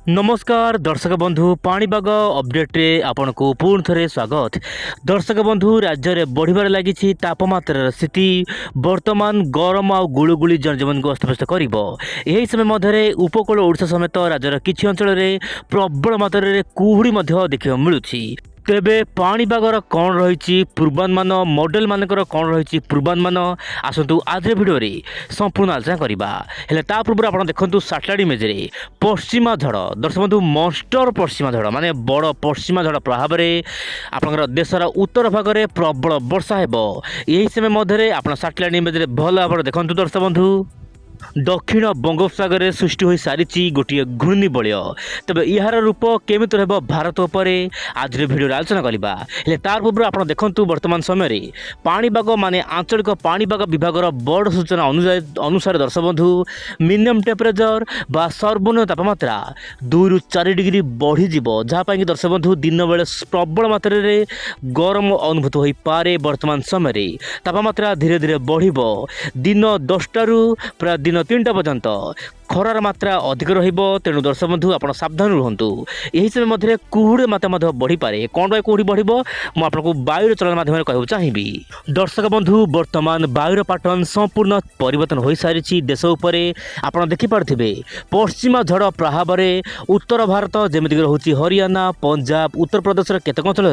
नमस्कार दर्शक बंधु पाणीपाग अपडेट्रे आपण को पुणी थे स्वागत। दर्शक बंधु राज्य में बढ़िबार लगी तापमात्रार स्थिति वर्तमान गरम आ गुलुगुली जनजीवन को अस्तव्यस्त कर समय मध्य उपकूल ओडिशा समेत राज्यर किछि अंचल में प्रबल मात्रा कुहुड़ी देखा मिलूँ। तेबे पाणीपागर कौन रही पूर्वानुमान मॉडल मानकर कौन रही पूर्वानुमान आसतु आज भिडियो रे संपूर्ण आलोचना करवा। हेले ता पूर्व आप देखु सैटेलाइट इमेज रे पश्चिमा झड़ दर्शक बंधु मॉन्स्टर पश्चिमा झड़ माने बड़ पश्चिमा झड़ प्रभाव में आपंकर देशर उत्तर भाग में प्रबल वर्षा हेबो। यही समय मध्य आप सैटेलाइट इमेज रे भल भाव देखु दर्शक बंधु दक्षिण बंगोपसागर में सृष्टि हो सारी गोटे घूर्णिबलय। तेज यार रूप केमी रह भारत उपर आज भिडियो आलोचना करवा। तार पूर्व आप देखु वर्तमान समय पाणीपाग माने आंचलिक पाणीपाग विभाग बड़ सूचना अनुसार दर्शक बंधु मिनिमम टेम्परेचर बा सर्वनिम्न तापमात्रा 2 ରୁ 4 डिग्री बढ़ीज जहाँपाई दर्शक बंधु दिन बेले प्रबल मात्रा गरम अनुभूत हो पारे। वर्तमान समय तापमात्रा धीरे धीरे बढ़ दिन 10टारू प्राय दिन 3टा पर्यंत खरार मात्रा अधिक तेणु दर्शक बंधु आप सावधान रुहतु। यही समय मध्य कुहुड़ी मात्रा बढ़ी पारे। कौन भाई कुहुड़ी बढ़ मुझे वायुर चलन माध्यम कहूँ चाहिए। दर्शक बंधु वर्तमान वायुर पैटर्न संपूर्ण परिवर्तन हो सारी देश उपर आप देखिपे पश्चिमा झड़ प्रभाव में उत्तर भारत जमीक रोचे हरियाणा पंजाब उत्तर प्रदेश केतक अंचल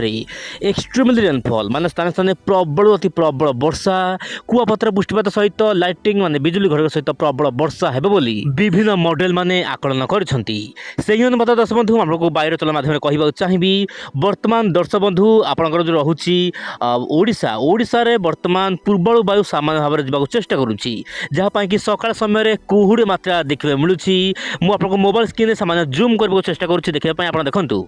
एक्सट्रीमली रेनफॉल माने स्थान स्थान प्रबल अति प्रबल वर्षा कुआपथर पुष्टिपात सहित लाइटिंग माने बिजुली घड़घड़ सहित प्रबल वर्षा हेबो बोली विभिन्न मॉडल माने आकलन करछंती। सेही अनुपात दर्शक बंधु आपको वायुर चलन माध्यम कहवा चाहिए। वर्तमान दर्शक बंधु आपंकर जो रहुची ओडिशा ओडिशा रे वर्तमान पूर्वलु वायु सामान्य भाव में जावाक चेष्टा करुच्ची जहाँपाई कि सकाळ समय कुहुड़ी मात्रा देखा मिलूँ। मुझे मोबाइल स्क्रीन सामान्य जूम करने को चेष्टा करुच्ची देखा आप देखु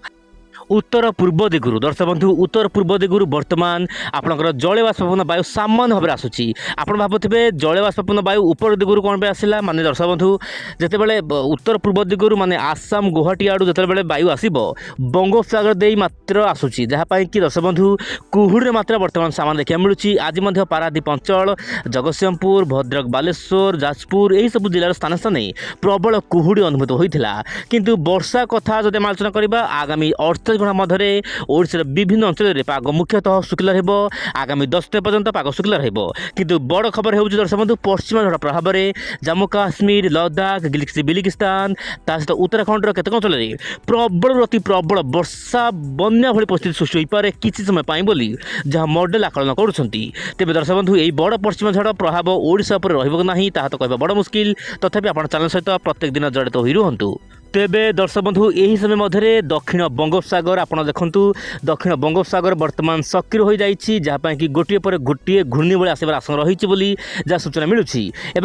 उत्तर पूर्व दिगुरु दर्शक बंधु उत्तर पूर्व दिगुरु वर्तमान आपंकर जलवाष्पन वायु सामान्य भाव में आसूची। आप भावुवे जलवाष्पन वायु ऊपर दिगुरु कौन पे आसला माने दर्शक बंधु जितेबाला उत्तर पूर्व दिगुरु माने आसाम गुवाहाटी आड़ू जितेबाला वायु आसब बंगोपसागर दे मात्र आसूची जहाँपाई कि दर्शक बंधु कुहुड़ी मात्रा वर्तमान सामान देखा मिलूँ। आज पारादीप अंचल जगतसिंहपुर भद्रक बालेश्वर जाजपुर यही सब जिलार स्थान स्थान प्रबल कुहुड़ी अनुभूत होता। किंतु वर्षा कथा जब आलोचना करवा आगामी 48 घंटा मध्य ओडिशार विभिन्न अंचल में पाग मुख्यतः शुक्ला रहिबो। आगामी 10 तारिख पर्यंत पाग शुक्ला रहिबो। किंतु बड़ खबर होउछि दर्शक बंधु पश्चिमा झड़ प्रभाव में जम्मू काश्मीर लद्दाख बिलिकिस्तान ता सहित उत्तराखंड केतक अंचल में प्रबल अति प्रबल वर्षा बन्या भली परिस्थिति सृष्टि हो पारे किछि समय पाई बोली जहाँ मॉडल आकलन करुछंती। तेबे दर्शक बंधु यही बड़ पश्चिमा झड़ प्रभाव ओडिशा पर रहिबो नाही ताहा तो कहबा बड़ मुश्किल। तथापि आपण चैनल सहित प्रत्येक दिन जड़ित होई रुहंतु। तेबे दर्शक बंधु यही समय मध्य दक्षिण बंगोपसागर आप देखु दक्षिण बंगोपसागर वर्तमान सक्रिय हो जाइए जहाँपाई कि गोटे पर गोटे घूर्णिबलय आसबार आशंका रही जहाँ सूचना मिलूँ।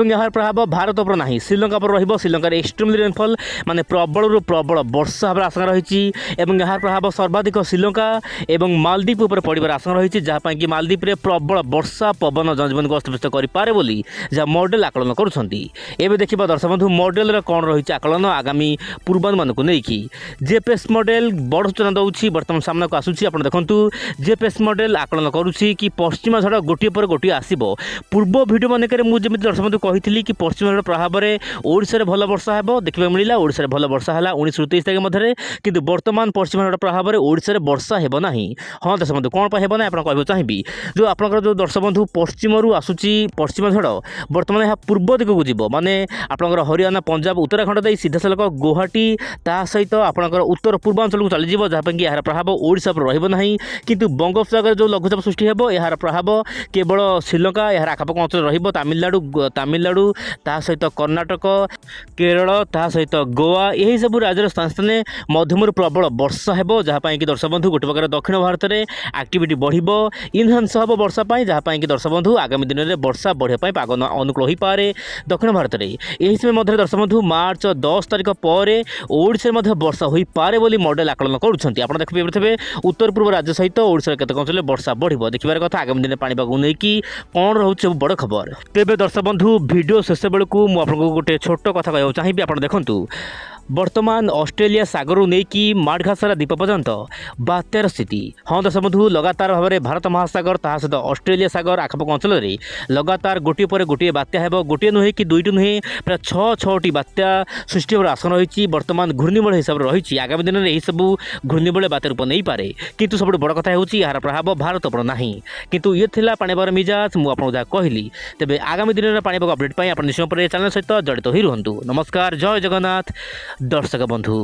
यार प्रभाव भारत पर नहीं श्रीलंका पर श्रीलंकार एक्सट्रीमली रेनफॉल माने प्रबल प्रबल वर्षा हमार आशंका रही। यार प्रभाव सर्वाधिक श्रीलंका और मालदीप पर पड़ार आशंका रही जहाँपाई कि मालदीप में प्रबल वर्षा पवन जनजीवन को अस्तव्यस्त करे बोली जहाँ मॉडल आकलन करुँच। देखा दर्शक बंधु मॉडल कौन रही आकलन आगामी पूर्वानुमान को लेकिन जेपीएस मॉडल बड़ सूचना दौर बर्तमान सामना को आसूसी। आप देखु जेपीएस मॉडल आकलन करुच्ची कि पश्चिमा झड़ गोटे पर गोटे आसब। पूर्व भिडियो मानक मुझे दर्शक बंधु कही कि पश्चिमा झड़ प्रभाव में ओडिशा भल वर्षा है देखा मिला ओडिशा भल वर्षा है 19 ରୁ 23 तारिख मध्य। किंतु वर्तमान पश्चिमा झड़ प्रभाव में ओडिशा वर्षा है ना। हाँ दर्शक बंधु कौन पाई ना आप कहना चाहिए जो आपंकर जो दर्शक बंधु पश्चिमरू आसूची पश्चिमा झड़ वर्तमान यह पूर्व दिग को जीव माने आपंकर हरियाणा पंजाब उत्तराखंड दे सीधा सलख गुवाहाटी ता सहित आपंकर उत्तर पूर्वांचल को चलीज जहाँपाई कि यार प्रभाव ओडिशा पर रहिबो नाही। किंतु बंगोपसागर जो लघुचाप सृष्टि हेबो यार प्रभाव केवल श्रीलंका यार आखपाख अंचल रहिबो तमिलनाडु ता सहित कर्णाटक केरल ता सहित गोवा यही सब राज्य स्थान स्थान मध्यमर प्रबल वर्षा हेबो जहाँपाई कि दर्शक बंधु गोटे प्रकार दक्षिण भारत में एक्टिविटी बढ़िबो इनहांस हम वर्षा पाई जहाँपाई कि दर्शक बंधु आगामी दिन में वर्षा बढ़िया पाग अनुकूल हो पारे दक्षिण भारत में। यही समय मध्य दर्शक बंधु मार्च 10 तारिख पर ओडिशा में वर्षा हो पारे बोली मॉडल आकलन करुँच। आप देखिए उत्तर पूर्व राज्य सहित ओडिशा केतक अंचल वर्षा बढ़ देखिबार कथा आगामी दिन पाणीपाग को लेकिन कौन रोचे बड़ खबर। तेज दर्शक बंधु भिडियो शेष बेलू मुझे गोटे छोट कथा कहूँ चाहिए। आप देखु बर्तमान ऑस्ट्रेलिया सागर नहीं कि माडघासरा द्वीप पर्यंत बात्यार स्थिति। हाँ दर्शक बंधु लगातार भाव में भारत महासागर ता सहित ऑस्ट्रेलिया सागर आखपाख अंचल में लगातार गोटे पर गोटे बात्या है। गोटे नुहे कि दुईट नुहे प्राय छटी बात्या सृष्टि होकर आसन रही बर्तमान घूर्णिबल हिसाब से रही। आगामी दिन में यही सब घूर्णिबल बात्या रूप नहीं पारे किंतु सब बड़ कथा हूँ यार प्रभाव भारत पर ना किंतु ये थिला पाणीपागर मिजाज मुझे जहाँ कहली तेज आगामी दिन में पाणीपाग अपडेट पर आप निश्चय चैनल सहित जड़ित ही रुहतु। नमस्कार, जय जगन्नाथ दर्शक बंधु।